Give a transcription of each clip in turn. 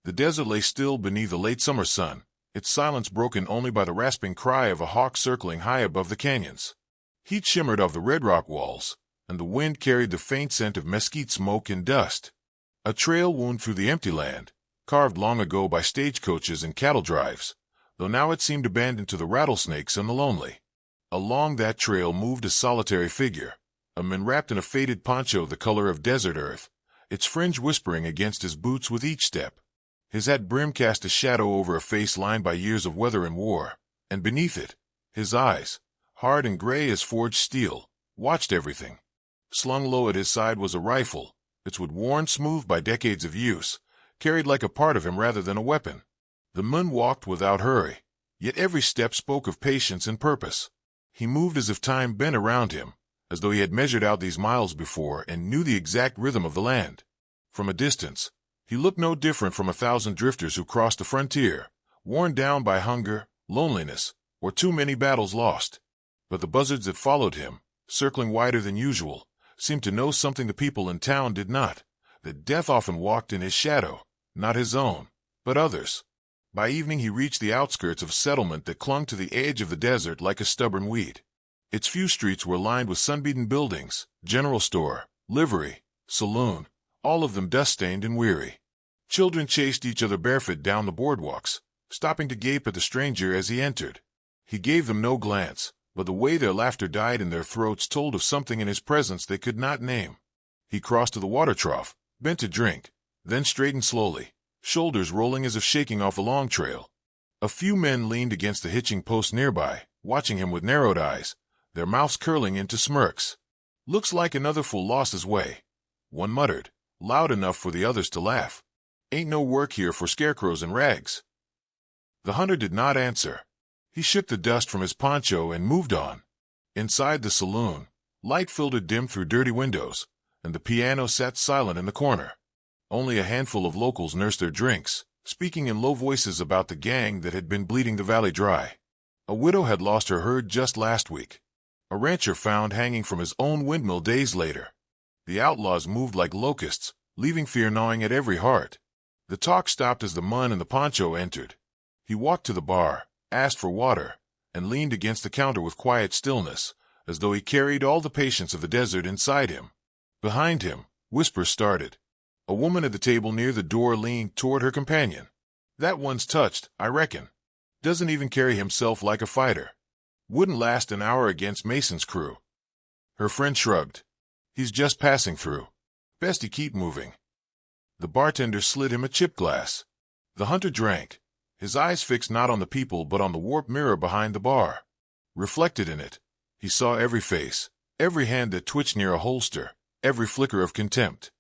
The desert lay still beneath the late summer sun, its silence broken only by the rasping cry of a hawk circling high above the canyons. Heat shimmered off the red rock walls, and the wind carried the faint scent of mesquite smoke and dust. A trail wound through the empty land, carved long ago by stagecoaches and cattle drives, though now it seemed abandoned to the rattlesnakes and the lonely. Along that trail moved a solitary figure, a man wrapped in a faded poncho the color of desert earth, its fringe whispering against his boots with each step. His hat brim cast a shadow over a face lined by years of weather and war, and beneath it, his eyes, hard and gray as forged steel, watched everything. Slung low at his side was a rifle, its wood worn smooth by decades of use, carried like a part of him rather than a weapon. The man walked without hurry, yet every step spoke of patience and purpose. He moved as if time bent around him, as though he had measured out these miles before and knew the exact rhythm of the land. From a distance, he looked no different from 1,000 drifters who crossed the frontier, worn down by hunger, loneliness, or too many battles lost. But the buzzards that followed him, circling wider than usual, seemed to know something the people in town did not, that death often walked in his shadow, not his own, but others. By evening he reached the outskirts of a settlement that clung to the edge of the desert like a stubborn weed. Its few streets were lined with sun-beaten buildings, general store, livery, saloon, all of them dust-stained and weary. Children chased each other barefoot down the boardwalks, stopping to gape at the stranger as he entered. He gave them no glance, but the way their laughter died in their throats told of something in his presence they could not name. He crossed to the water trough, bent to drink, then straightened slowly, shoulders rolling as if shaking off a long trail. A few men leaned against the hitching post nearby, watching him with narrowed eyes, their mouths curling into smirks. "Looks like another fool lost his way," one muttered, loud enough for the others to laugh. "Ain't no work here for scarecrows in rags." The hunter did not answer. He shook the dust from his poncho and moved on. Inside the saloon, light filtered dim through dirty windows, and the piano sat silent in the corner. Only a handful of locals nursed their drinks, speaking in low voices about the gang that had been bleeding the valley dry. A widow had lost her herd just last week. A rancher found hanging from his own windmill days later. The outlaws moved like locusts, leaving fear gnawing at every heart. The talk stopped as the man in the poncho entered. He walked to the bar, asked for water, and leaned against the counter with quiet stillness, as though he carried all the patience of the desert inside him. Behind him, whispers started. A woman at the table near the door leaned toward her companion. "That one's touched, I reckon. Doesn't even carry himself like a fighter. Wouldn't last an hour against Mason's crew." Her friend shrugged. "He's just passing through. Best he keep moving." The bartender slid him a chip glass. The hunter drank, his eyes fixed not on the people but on the warped mirror behind the bar. Reflected in it, he saw every face, every hand that twitched near a holster, every flicker of contempt.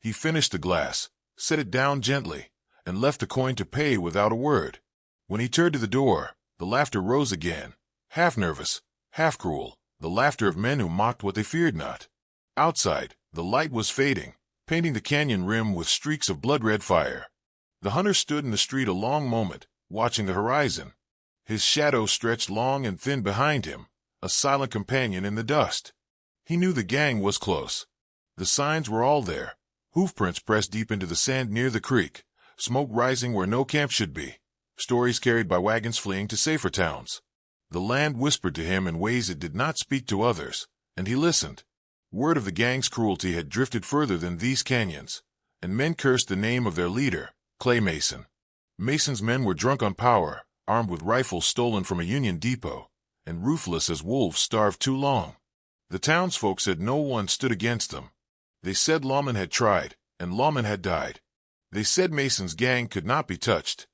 He finished the glass, set it down gently, and left the coin to pay without a word. When he turned to the door, the laughter rose again, half nervous, half cruel, the laughter of men who mocked what they feared not. Outside, the light was fading, painting the canyon rim with streaks of blood-red fire. The hunter stood in the street a long moment, watching the horizon. His shadow stretched long and thin behind him, a silent companion in the dust. He knew the gang was close. The signs were all there, hoofprints pressed deep into the sand near the creek, smoke rising where no camp should be, stories carried by wagons fleeing to safer towns. The land whispered to him in ways it did not speak to others, and he listened. Word of the gang's cruelty had drifted further than these canyons, and men cursed the name of their leader, Clay Mason. Mason's men were drunk on power, armed with rifles stolen from a Union depot, and ruthless as wolves starved too long. The townsfolk said no one stood against them. They said lawmen had tried, and lawmen had died. They said Mason's gang could not be touched.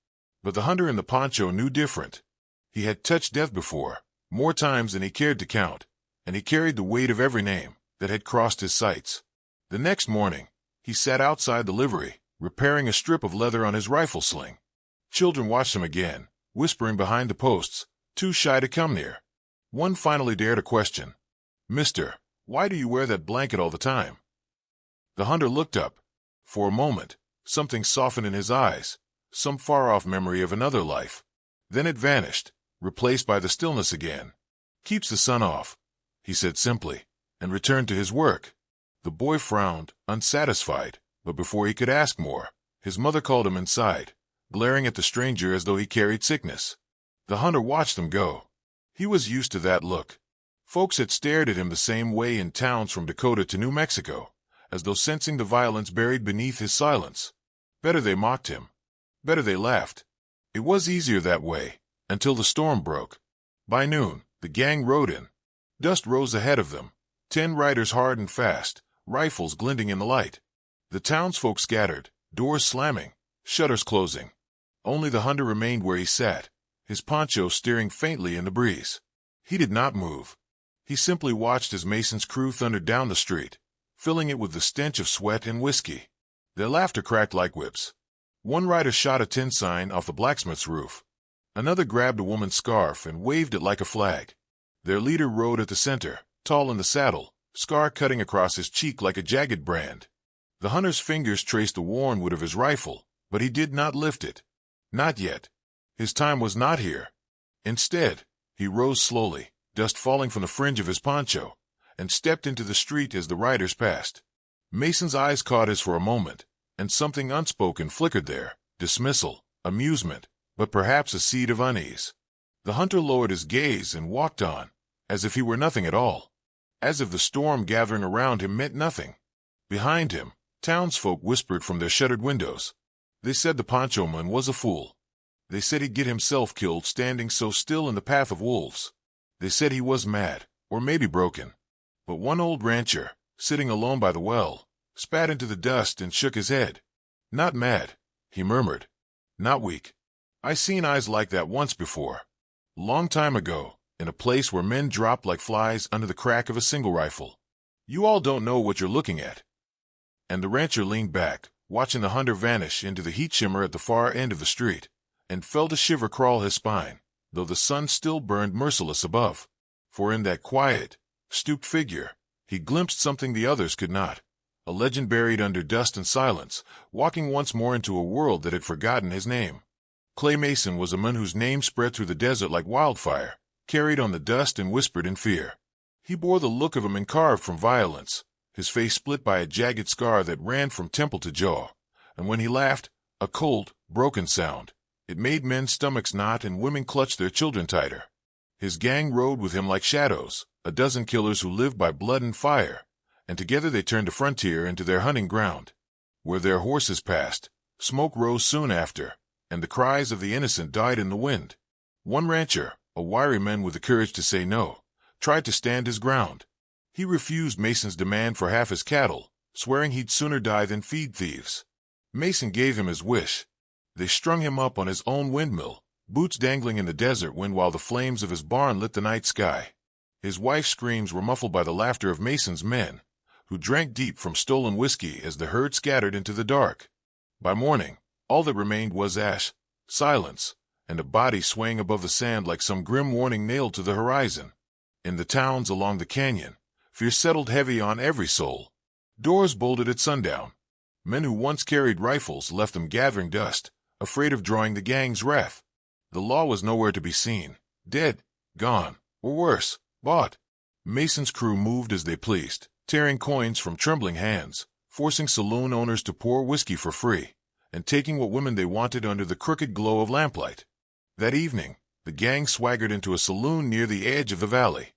But the hunter in the poncho knew different. He had touched death before, more times than he cared to count, and he carried the weight of every name that had crossed his sights. The next morning, he sat outside the livery, repairing a strip of leather on his rifle sling. Children watched him again, whispering behind the posts, too shy to come near. One finally dared a question. "Mister, why do you wear that blanket all the time?" The hunter looked up. For a moment, something softened in his eyes, some far-off memory of another life. Then it vanished, replaced by the stillness again. "Keeps the sun off," he said simply, and returned to his work. The boy frowned, unsatisfied, but before he could ask more, his mother called him inside. glaring at the stranger as though he carried sickness. The hunter watched them go. He was used to that look. Folks had stared at him the same way in towns from Dakota to New Mexico, as though sensing the violence buried beneath his silence. Better they mocked him. Better they laughed. It was easier that way, until the storm broke. By noon, the gang rode in. Dust rose ahead of them, 10 riders hard and fast, rifles glinting in the light. The townsfolk scattered, doors slamming, shutters closing. Only the hunter remained where he sat, his poncho steering faintly in the breeze. He did not move. He simply watched as Mason's crew thundered down the street, filling it with the stench of sweat and whiskey. Their laughter cracked like whips. One rider shot a tin sign off the blacksmith's roof. Another grabbed a woman's scarf and waved it like a flag. Their leader rode at the center, tall in the saddle, scar cutting across his cheek like a jagged brand. The hunter's fingers traced the worn wood of his rifle, but he did not lift it. Not yet. His time was not here. Instead, he rose slowly, dust falling from the fringe of his poncho, and stepped into the street as the riders passed. Mason's eyes caught his for a moment, and something unspoken flickered there, dismissal, amusement, but perhaps a seed of unease. The hunter lowered his gaze and walked on, as if he were nothing at all, as if the storm gathering around him meant nothing. Behind him, townsfolk whispered from their shuttered windows. They said the poncho man was a fool. They said he'd get himself killed standing so still in the path of wolves. They said he was mad, or maybe broken. But one old rancher, sitting alone by the well, spat into the dust and shook his head. Not mad, he murmured. Not weak. I seen eyes like that once before. Long time ago, in a place where men dropped like flies under the crack of a single rifle. You all don't know what you're looking at. And the rancher leaned back, watching the hunter vanish into the heat shimmer at the far end of the street, and felt a shiver crawl his spine, though the sun still burned merciless above. For in that quiet, stooped figure, he glimpsed something the others could not. A legend buried under dust and silence, walking once more into a world that had forgotten his name. Clay Mason was a man whose name spread through the desert like wildfire, carried on the dust and whispered in fear. He bore the look of a man carved from violence, his face split by a jagged scar that ran from temple to jaw, and when he laughed, a cold, broken sound. It made men's stomachs knot and women clutch their children tighter. His gang rode with him like shadows, a dozen killers who lived by blood and fire, and together they turned the frontier into their hunting ground. Where their horses passed, smoke rose soon after, and the cries of the innocent died in the wind. One rancher, a wiry man with the courage to say no, tried to stand his ground. He refused Mason's demand for half his cattle, swearing he'd sooner die than feed thieves. Mason gave him his wish. They strung him up on his own windmill, boots dangling in the desert wind while the flames of his barn lit the night sky. His wife's screams were muffled by the laughter of Mason's men, who drank deep from stolen whiskey as the herd scattered into the dark. By morning, all that remained was ash, silence, and a body swaying above the sand like some grim warning nailed to the horizon. In the towns along the canyon, fear settled heavy on every soul. Doors bolted at sundown. Men who once carried rifles left them gathering dust, afraid of drawing the gang's wrath. The law was nowhere to be seen, dead, gone, or worse, bought. Mason's crew moved as they pleased, tearing coins from trembling hands, forcing saloon owners to pour whiskey for free, and taking what women they wanted under the crooked glow of lamplight. That evening, the gang swaggered into a saloon near the edge of the valley.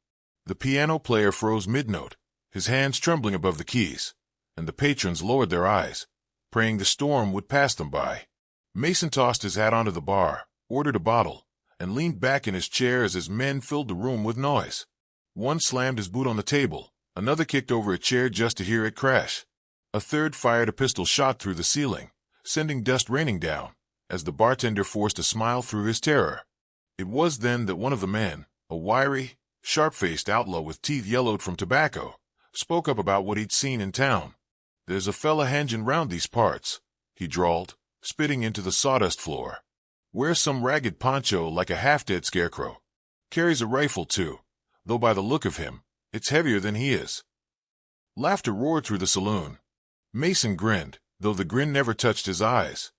The piano player froze mid-note, his hands trembling above the keys, and the patrons lowered their eyes, praying the storm would pass them by. Mason tossed his hat onto the bar, ordered a bottle, and leaned back in his chair as his men filled the room with noise. One slammed his boot on the table, another kicked over a chair just to hear it crash. A third fired a pistol shot through the ceiling, sending dust raining down, as the bartender forced a smile through his terror. It was then that one of the men, a wiry, sharp-faced outlaw with teeth yellowed from tobacco, spoke up about what he'd seen in town. "There's a fella hangin' round these parts," he drawled, spitting into the sawdust floor. "Wears some ragged poncho like a half-dead scarecrow. Carries a rifle, too, though by the look of him, it's heavier than he is." Laughter roared through the saloon. Mason grinned, though the grin never touched his eyes.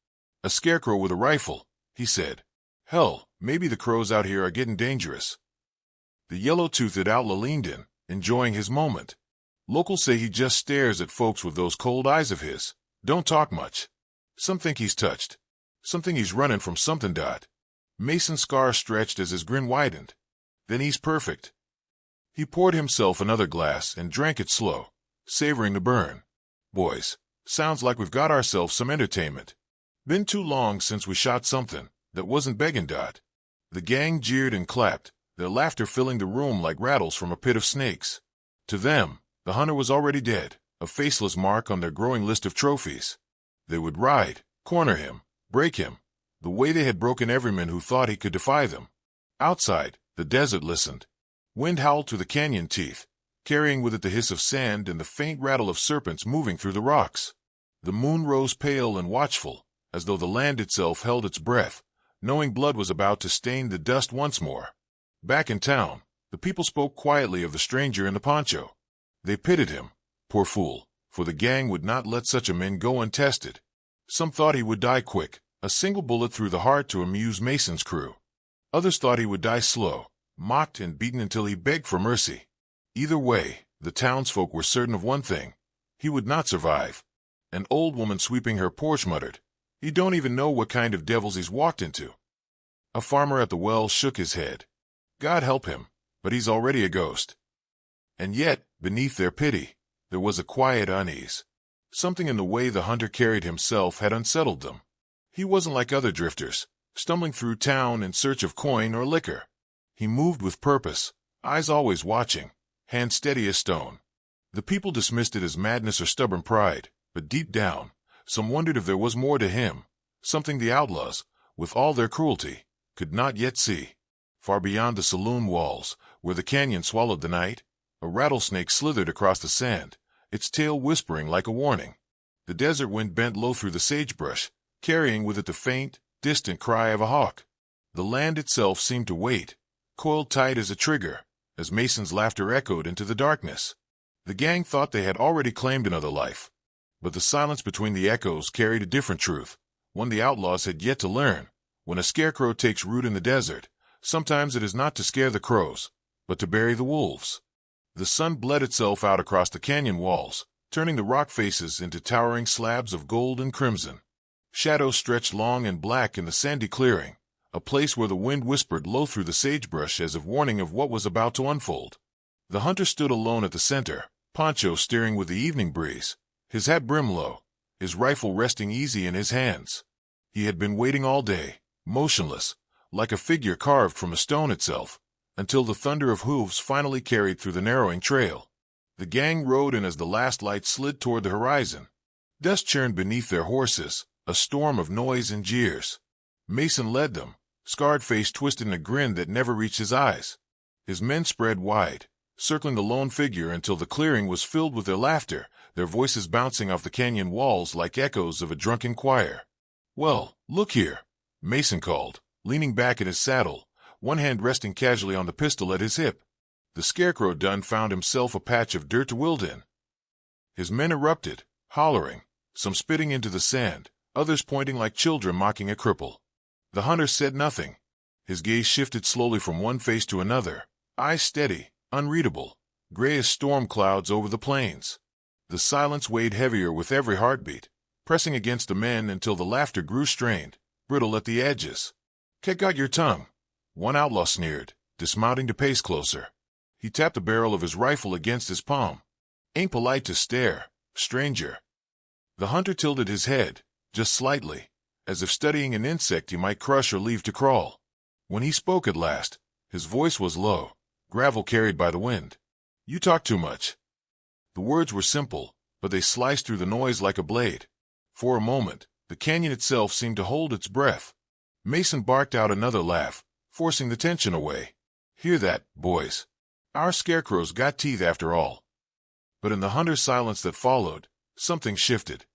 "A scarecrow with a rifle," he said. "Hell, maybe the crows out here are getting dangerous." The yellow-toothed outlaw leaned in, enjoying his moment. "Locals say he just stares at folks with those cold eyes of his. Don't talk much. Some think he's touched. Something he's running from something. Mason's scar stretched as his grin widened. Then he's perfect. He poured himself another glass and drank it slow, savoring the burn. Boys, sounds like we've got ourselves some entertainment. Been too long since we shot something that wasn't begging. The gang jeered and clapped, their laughter filling the room like rattles from a pit of snakes. To them, the hunter was already dead, a faceless mark on their growing list of trophies. They would ride, corner him, break him, the way they had broken every man who thought he could defy them. Outside, the desert listened. Wind howled through the canyon teeth, carrying with it the hiss of sand and the faint rattle of serpents moving through the rocks. The moon rose pale and watchful, as though the land itself held its breath, knowing blood was about to stain the dust once more. Back in town, the people spoke quietly of the stranger in the poncho. They pitied him, poor fool, for the gang would not let such a man go untested. Some thought he would die quick, a single bullet through the heart to amuse Mason's crew. Others thought he would die slow, mocked and beaten until he begged for mercy. Either way, the townsfolk were certain of one thing: he would not survive. An old woman sweeping her porch muttered, "He don't even know what kind of devils he's walked into." A farmer at the well shook his head. "God help him, but he's already a ghost." And yet, beneath their pity, there was a quiet unease. Something in the way the hunter carried himself had unsettled them. He wasn't like other drifters, stumbling through town in search of coin or liquor. He moved with purpose, eyes always watching, hands steady as stone. The people dismissed it as madness or stubborn pride, but deep down, some wondered if there was more to him, something the outlaws, with all their cruelty, could not yet see. Far beyond the saloon walls, where the canyon swallowed the night, a rattlesnake slithered across the sand, its tail whispering like a warning. The desert wind bent low through the sagebrush, carrying with it the faint, distant cry of a hawk. The land itself seemed to wait, coiled tight as a trigger, as Mason's laughter echoed into the darkness. The gang thought they had already claimed another life. But the silence between the echoes carried a different truth, one the outlaws had yet to learn. When a scarecrow takes root in the desert, sometimes it is not to scare the crows, but to bury the wolves. The sun bled itself out across the canyon walls, turning the rock faces into towering slabs of gold and crimson. Shadows stretched long and black in the sandy clearing, a place where the wind whispered low through the sagebrush as if warning of what was about to unfold. The hunter stood alone at the center, Poncho steering with the evening breeze, his hat brim low, his rifle resting easy in his hands. He had been waiting all day, motionless, like a figure carved from a stone itself, until the thunder of hooves finally carried through the narrowing trail. The gang rode in as the last light slid toward the horizon. Dust churned beneath their horses, a storm of noise and jeers. Mason led them, scarred face twisted in a grin that never reached his eyes. His men spread wide, circling the lone figure until the clearing was filled with their laughter, their voices bouncing off the canyon walls like echoes of a drunken choir. "Well, look here," Mason called, leaning back in his saddle, one hand resting casually on the pistol at his hip. The scarecrow done found himself a patch of dirt to wield in. His men erupted, hollering, some spitting into the sand, others pointing like children mocking a cripple. The hunter said nothing. His gaze shifted slowly from one face to another, eyes steady, unreadable, gray as storm clouds over the plains. The silence weighed heavier with every heartbeat, pressing against the men until the laughter grew strained, brittle at the edges. "Got your tongue," one outlaw sneered, dismounting to pace closer. He tapped the barrel of his rifle against his palm. "Ain't polite to stare, stranger." The hunter tilted his head, just slightly, as if studying an insect he might crush or leave to crawl. When he spoke at last, his voice was low, gravel carried by the wind. "You talk too much." The words were simple, but they sliced through the noise like a blade. For a moment, the canyon itself seemed to hold its breath. Mason barked out another laugh, forcing the tension away. "Hear that, boys? Our scarecrow's got teeth after all." But in the hunter's silence that followed, something shifted.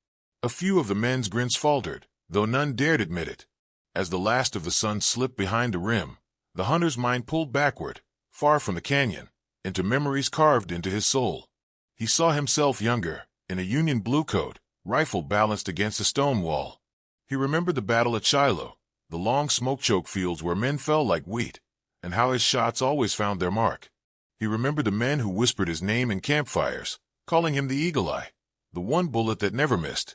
A few of the men's grins faltered, though none dared admit it. As the last of the sun slipped behind the rim, the hunter's mind pulled backward, far from the canyon, into memories carved into his soul. He saw himself younger, in a Union blue coat, rifle balanced against a stone wall. He remembered the battle at Shiloh, the long smoke-choked fields where men fell like wheat, and how his shots always found their mark. He remembered the men who whispered his name in campfires, calling him the Eagle Eye, the one bullet that never missed.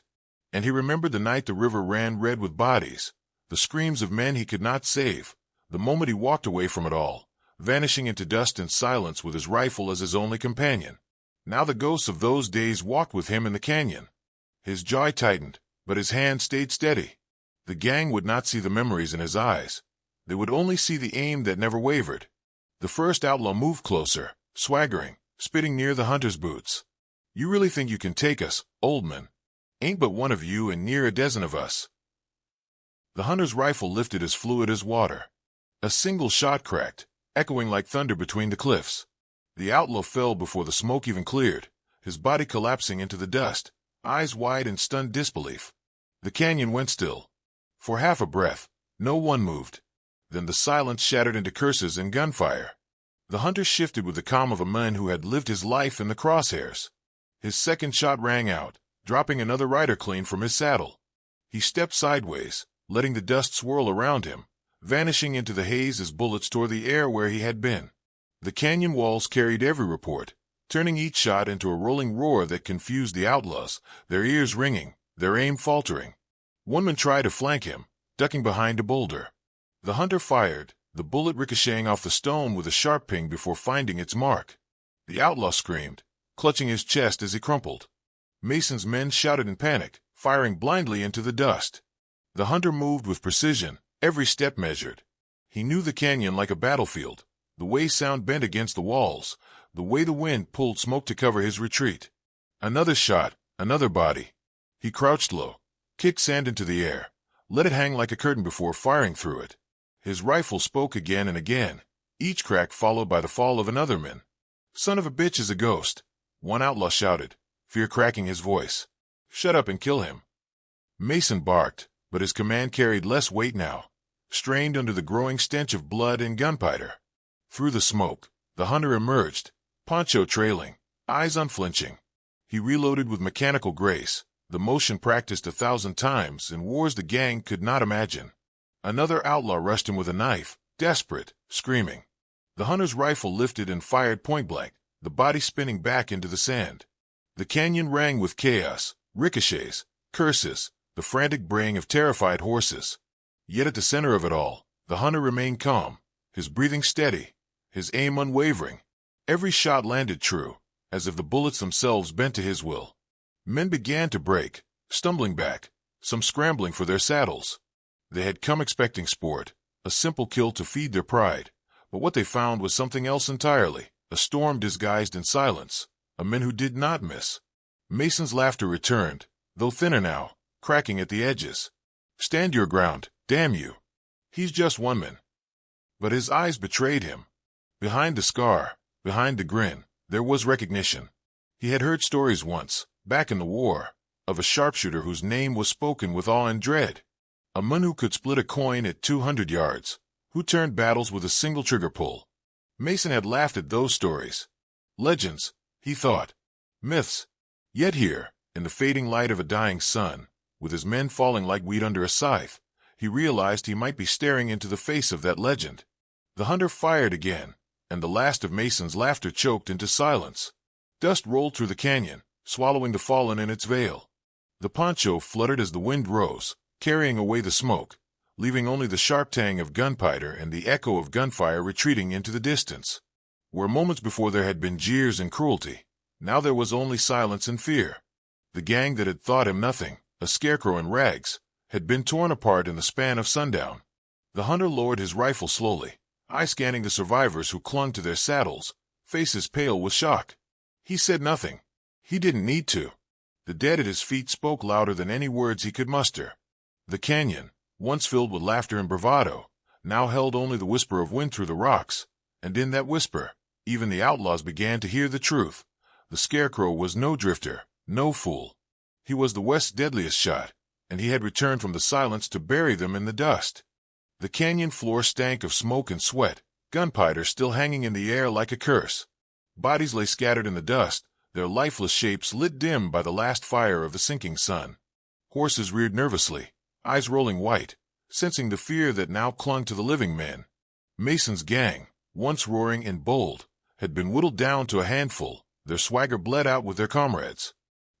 And he remembered the night the river ran red with bodies, the screams of men he could not save, the moment he walked away from it all, vanishing into dust and silence with his rifle as his only companion. Now the ghosts of those days walked with him in the canyon. His jaw tightened, but his hand stayed steady. The gang would not see the memories in his eyes. They would only see the aim that never wavered. The first outlaw moved closer, swaggering, spitting near the hunter's boots. "You really think you can take us, old man? Ain't but one of you and near a dozen of us." The hunter's rifle lifted as fluid as water. A single shot cracked, echoing like thunder between the cliffs. The outlaw fell before the smoke even cleared, his body collapsing into the dust, eyes wide in stunned disbelief. The canyon went still. For half a breath, no one moved. Then the silence shattered into curses and gunfire. The hunter shifted with the calm of a man who had lived his life in the crosshairs. His second shot rang out, dropping another rider clean from his saddle. He stepped sideways, letting the dust swirl around him, vanishing into the haze as bullets tore the air where he had been. The canyon walls carried every report, turning each shot into a rolling roar that confused the outlaws, their ears ringing, their aim faltering. One man tried to flank him, ducking behind a boulder. The hunter fired, the bullet ricocheting off the stone with a sharp ping before finding its mark. The outlaw screamed, clutching his chest as he crumpled. Mason's men shouted in panic, firing blindly into the dust. The hunter moved with precision, every step measured. He knew the canyon like a battlefield, the way sound bent against the walls, the way the wind pulled smoke to cover his retreat. Another shot, another body. He crouched low, kicked sand into the air, let it hang like a curtain before firing through it. His rifle spoke again and again, each crack followed by the fall of another man. "Son of a bitch is a ghost," one outlaw shouted, fear cracking his voice. "Shut up and kill him." Mason barked, but his command carried less weight now, strained under the growing stench of blood and gunpowder. Through the smoke, the hunter emerged, Poncho trailing, eyes unflinching. He reloaded with mechanical grace, the motion practiced 1,000 times in wars the gang could not imagine. Another outlaw rushed him with a knife, desperate, screaming. The hunter's rifle lifted and fired point-blank, the body spinning back into the sand. The canyon rang with chaos, ricochets, curses, the frantic braying of terrified horses. Yet at the center of it all, the hunter remained calm, his breathing steady, his aim unwavering. Every shot landed true, as if the bullets themselves bent to his will. Men began to break, stumbling back, some scrambling for their saddles. They had come expecting sport, a simple kill to feed their pride, but what they found was something else entirely, a storm disguised in silence, a men who did not miss. Mason's laughter returned, though thinner now, cracking at the edges. "Stand your ground, damn you. He's just one man." But his eyes betrayed him. Behind the scar, behind the grin, there was recognition. He had heard stories once, back in the war, of a sharpshooter whose name was spoken with awe and dread. A man who could split a coin at 200 yards, who turned battles with a single trigger pull. Mason had laughed at those stories. Legends, he thought. Myths. Yet here, in the fading light of a dying sun, with his men falling like wheat under a scythe, he realized he might be staring into the face of that legend. The hunter fired again, and the last of Mason's laughter choked into silence. Dust rolled through the canyon, swallowing the fallen in its veil. The poncho fluttered as the wind rose, carrying away the smoke, leaving only the sharp tang of gunpowder and the echo of gunfire retreating into the distance. Where moments before there had been jeers and cruelty, now there was only silence and fear. The gang that had thought him nothing, a scarecrow in rags, had been torn apart in the span of sundown. The hunter lowered his rifle slowly, eye scanning the survivors who clung to their saddles, faces pale with shock. He said nothing. He didn't need to. The dead at his feet spoke louder than any words he could muster. The canyon, once filled with laughter and bravado, now held only the whisper of wind through the rocks, and in that whisper, even the outlaws began to hear the truth. The scarecrow was no drifter, no fool. He was the West's deadliest shot, and he had returned from the silence to bury them in the dust. The canyon floor stank of smoke and sweat, gunpowder still hanging in the air like a curse. Bodies lay scattered in the dust, their lifeless shapes lit dim by the last fire of the sinking sun. Horses reared nervously, eyes rolling white, sensing the fear that now clung to the living men. Mason's gang, once roaring and bold, had been whittled down to a handful, their swagger bled out with their comrades.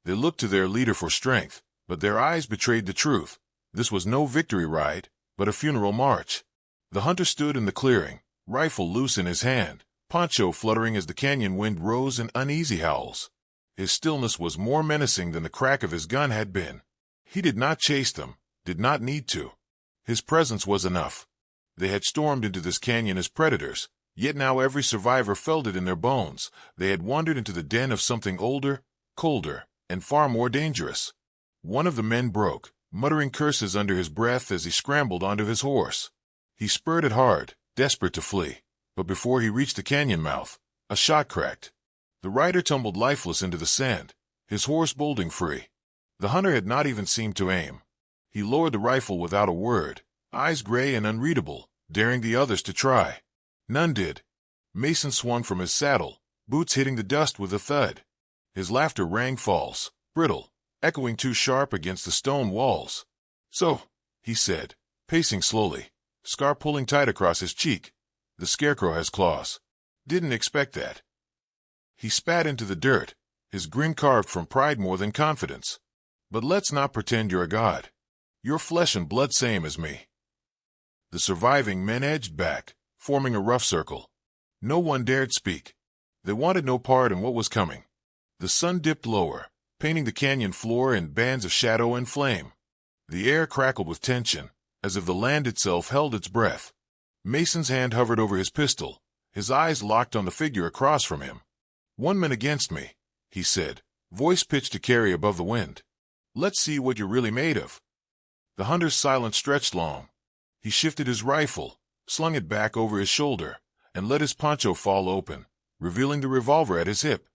They looked to their leader for strength, but their eyes betrayed the truth. This was no victory ride, but a funeral march. The hunter stood in the clearing, rifle loose in his hand, poncho fluttering as the canyon wind rose in uneasy howls. His stillness was more menacing than the crack of his gun had been. He did not chase them, did not need to. His presence was enough. They had stormed into this canyon as predators, yet now every survivor felt it in their bones. They had wandered into the den of something older, colder, and far more dangerous. One of the men broke, muttering curses under his breath as he scrambled onto his horse. He spurred it hard, desperate to flee, but before he reached the canyon mouth, a shot cracked. The rider tumbled lifeless into the sand, his horse bolting free. The hunter had not even seemed to aim. He lowered the rifle without a word, eyes gray and unreadable, daring the others to try. None did. Mason swung from his saddle, boots hitting the dust with a thud. His laughter rang false, brittle, echoing too sharp against the stone walls. "So," he said, pacing slowly, scar pulling tight across his cheek. "The scarecrow has claws. Didn't expect that." He spat into the dirt, his grin carved from pride more than confidence. "But let's not pretend you're a god. You're flesh and blood same as me." The surviving men edged back, forming a rough circle. No one dared speak. They wanted no part in what was coming. The sun dipped lower, painting the canyon floor in bands of shadow and flame. The air crackled with tension, as if the land itself held its breath. Mason's hand hovered over his pistol, his eyes locked on the figure across from him. "One man against me," he said, voice pitched to carry above the wind. "Let's see what you're really made of." The hunter's silence stretched long. He shifted his rifle, slung it back over his shoulder, and let his poncho fall open, revealing the revolver at his hip.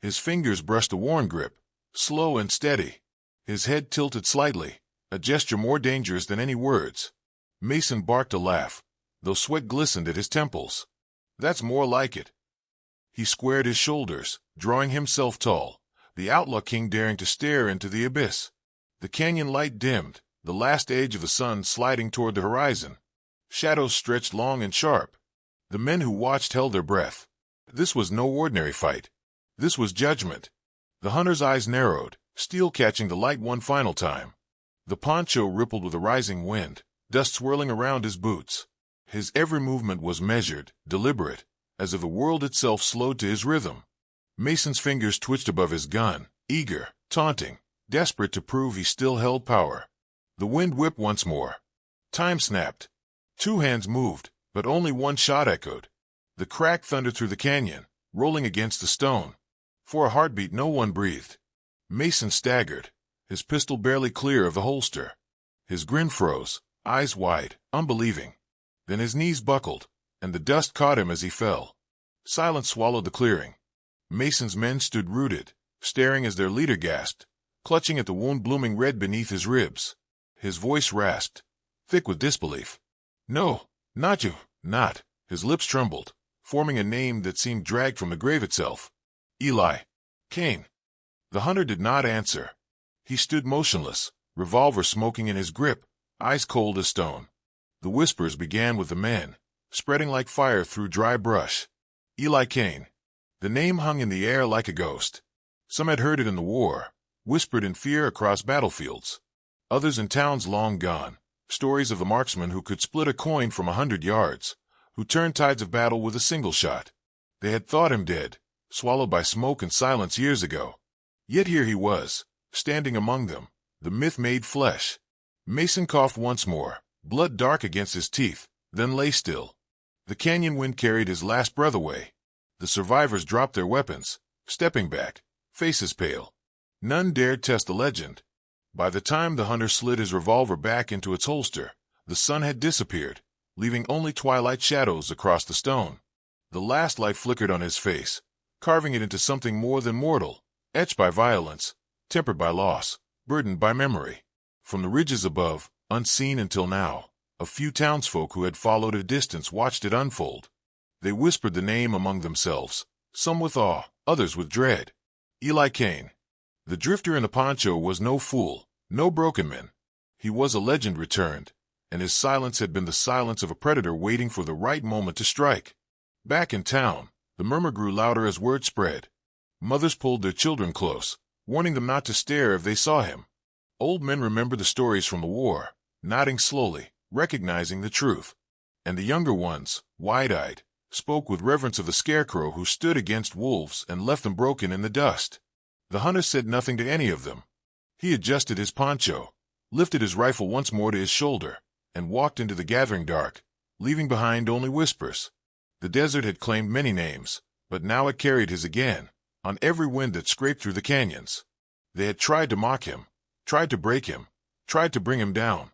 His fingers brushed a worn grip, slow and steady. His head tilted slightly, a gesture more dangerous than any words. Mason barked a laugh, though sweat glistened at his temples. "That's more like it." He squared his shoulders, drawing himself tall, the outlaw king daring to stare into the abyss. The canyon light dimmed, the last edge of the sun sliding toward the horizon. Shadows stretched long and sharp. The men who watched held their breath. This was no ordinary fight. This was judgment. The hunter's eyes narrowed, steel catching the light one final time. The poncho rippled with a rising wind, dust swirling around his boots. His every movement was measured, deliberate, as if the world itself slowed to his rhythm. Mason's fingers twitched above his gun, eager, taunting, desperate to prove he still held power. The wind whipped once more. Time snapped. Two hands moved, but only one shot echoed. The crack thundered through the canyon, rolling against the stone. For a heartbeat no one breathed. Mason staggered, his pistol barely clear of the holster. His grin froze, eyes wide, unbelieving. Then his knees buckled, and the dust caught him as he fell. Silence swallowed the clearing. Mason's men stood rooted, staring as their leader gasped, clutching at the wound blooming red beneath his ribs. His voice rasped, thick with disbelief. "No, not you, not." His lips trembled, forming a name that seemed dragged from the grave itself. "Eli Kane." The hunter did not answer. He stood motionless, revolver smoking in his grip, eyes cold as stone. The whispers began with the men, spreading like fire through dry brush. Eli Kane. The name hung in the air like a ghost. Some had heard it in the war, whispered in fear across battlefields. Others in towns long gone, stories of the marksman who could split a coin from 100 yards, who turned tides of battle with a single shot. They had thought him dead, swallowed by smoke and silence years ago. Yet here he was, standing among them, the myth made flesh. Mason coughed once more, blood dark against his teeth, then lay still. The canyon wind carried his last breath away. The survivors dropped their weapons, stepping back, faces pale. None dared test the legend. By the time the hunter slid his revolver back into its holster, the sun had disappeared, leaving only twilight shadows across the stone. The last light flickered on his face, carving it into something more than mortal, etched by violence, tempered by loss, burdened by memory. From the ridges above, unseen until now, a few townsfolk who had followed at a distance watched it unfold. They whispered the name among themselves, some with awe, others with dread. Eli Kane. The drifter in the poncho was no fool, no broken man. He was a legend returned, and his silence had been the silence of a predator waiting for the right moment to strike. Back in town, the murmur grew louder as word spread. Mothers pulled their children close, warning them not to stare if they saw him. Old men remembered the stories from the war, nodding slowly, recognizing the truth. And the younger ones, wide-eyed, spoke with reverence of the scarecrow who stood against wolves and left them broken in the dust. The hunter said nothing to any of them. He adjusted his poncho, lifted his rifle once more to his shoulder, and walked into the gathering dark, leaving behind only whispers. The desert had claimed many names, but now it carried his again, on every wind that scraped through the canyons. They had tried to mock him, tried to break him, tried to bring him down.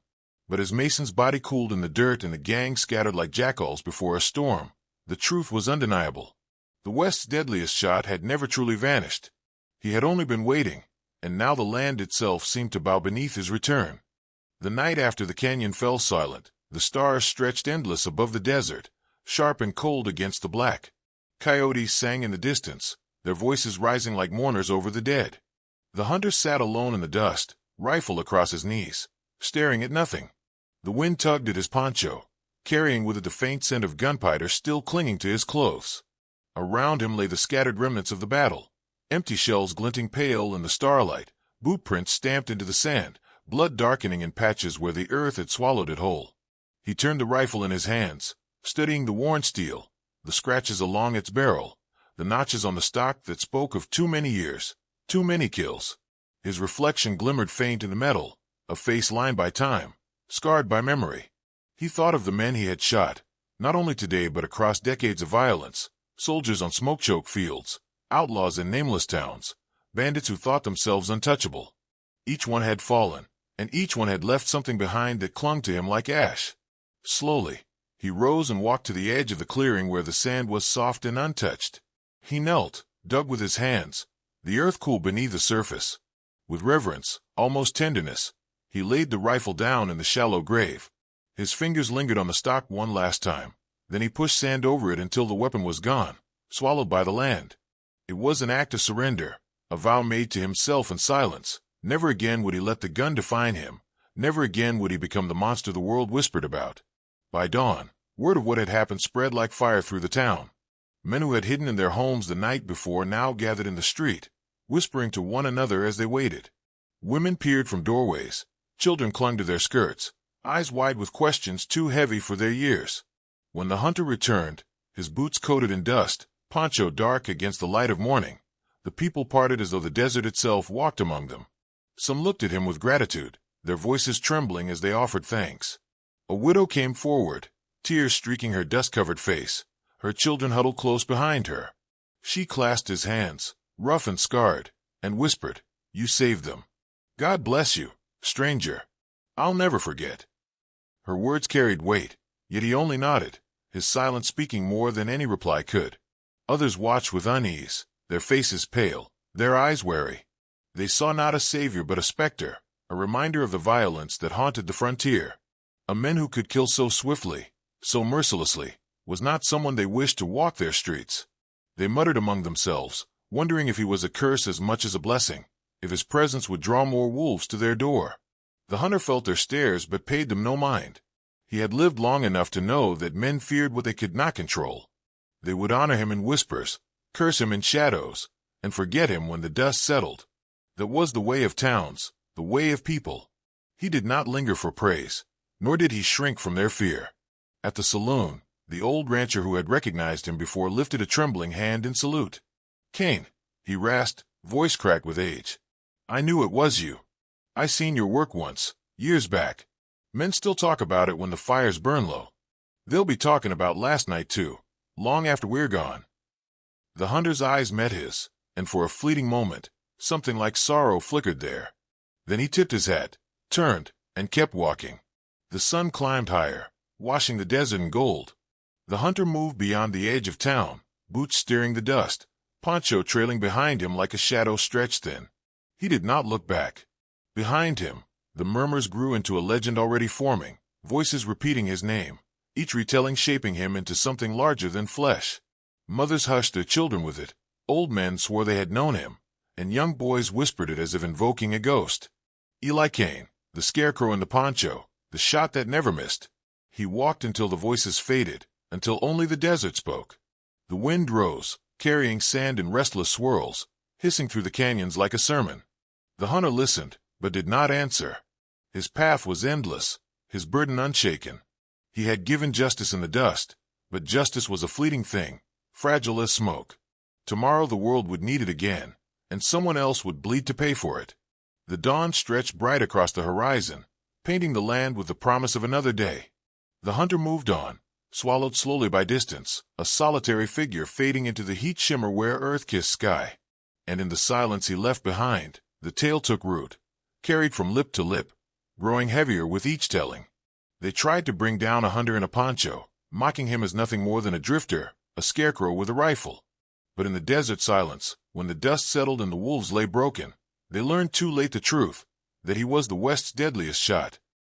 But as Mason's body cooled in the dirt and the gang scattered like jackals before a storm, the truth was undeniable. The West's deadliest shot had never truly vanished. He had only been waiting, and now the land itself seemed to bow beneath his return. The night after the canyon fell silent, the stars stretched endless above the desert, sharp and cold against the black. Coyotes sang in the distance, their voices rising like mourners over the dead. The hunter sat alone in the dust, rifle across his knees, staring at nothing. The wind tugged at his poncho, carrying with it the faint scent of gunpowder still clinging to his clothes. Around him lay the scattered remnants of the battle, empty shells glinting pale in the starlight, boot prints stamped into the sand, blood darkening in patches where the earth had swallowed it whole. He turned the rifle in his hands, studying the worn steel, the scratches along its barrel, the notches on the stock that spoke of too many years, too many kills. His reflection glimmered faint in the metal, a face lined by time, scarred by memory. He thought of the men he had shot, not only today but across decades of violence, soldiers on smoke-choked fields, outlaws in nameless towns, bandits who thought themselves untouchable. Each one had fallen, and each one had left something behind that clung to him like ash. Slowly, he rose and walked to the edge of the clearing where the sand was soft and untouched. He knelt, dug with his hands, the earth cool beneath the surface. With reverence, almost tenderness, he laid the rifle down in the shallow grave. His fingers lingered on the stock one last time, then he pushed sand over it until the weapon was gone, swallowed by the land. It was an act of surrender, a vow made to himself in silence. Never again would he let the gun define him. Never again would he become the monster the world whispered about. By dawn, word of what had happened spread like fire through the town. Men who had hidden in their homes the night before now gathered in the street, whispering to one another as they waited. Women peered from doorways. Children clung to their skirts, eyes wide with questions too heavy for their years. When the hunter returned, his boots coated in dust, Poncho dark against the light of morning, the people parted as though the desert itself walked among them. Some looked at him with gratitude, their voices trembling as they offered thanks. A widow came forward, tears streaking her dust-covered face, her children huddled close behind her. She clasped his hands, rough and scarred, and whispered, "You saved them. God bless you, stranger. I'll never forget." Her words carried weight, yet he only nodded, his silence speaking more than any reply could. Others watched with unease, their faces pale, their eyes wary. They saw not a savior but a specter, a reminder of the violence that haunted the frontier. A man who could kill so swiftly, so mercilessly, was not someone they wished to walk their streets. They muttered among themselves, wondering if he was a curse as much as a blessing, if his presence would draw more wolves to their door. The hunter felt their stares but paid them no mind. He had lived long enough to know that men feared what they could not control. They would honor him in whispers, curse him in shadows, and forget him when the dust settled. That was the way of towns, the way of people. He did not linger for praise, nor did he shrink from their fear. At the saloon, the old rancher who had recognized him before lifted a trembling hand in salute. "Cain," he rasped, voice cracked with age. "I knew it was you. I seen your work once, years back. Men still talk about it when the fires burn low. They'll be talking about last night too, long after we're gone." The hunter's eyes met his, and for a fleeting moment, something like sorrow flickered there. Then he tipped his hat, turned, and kept walking. The sun climbed higher, washing the desert in gold. The hunter moved beyond the edge of town, boots steering the dust, Poncho trailing behind him like a shadow stretched thin. He did not look back. Behind him, the murmurs grew into a legend already forming, voices repeating his name, each retelling shaping him into something larger than flesh. Mothers hushed their children with it, old men swore they had known him, and young boys whispered it as if invoking a ghost. Eli Cain, the scarecrow in the poncho, the shot that never missed. He walked until the voices faded, until only the desert spoke. The wind rose, carrying sand in restless swirls, hissing through the canyons like a sermon. The hunter listened, but did not answer. His path was endless, his burden unshaken. He had given justice in the dust, but justice was a fleeting thing, fragile as smoke. Tomorrow the world would need it again, and someone else would bleed to pay for it. The dawn stretched bright across the horizon, painting the land with the promise of another day. The hunter moved on, swallowed slowly by distance, a solitary figure fading into the heat shimmer where earth kissed sky. And in the silence he left behind, the tale took root, carried from lip to lip, growing heavier with each telling. They tried to bring down a hunter in a poncho, mocking him as nothing more than a drifter, a scarecrow with a rifle. But in the desert silence, when the dust settled and the wolves lay broken, they learned too late the truth, that he was the West's deadliest shot.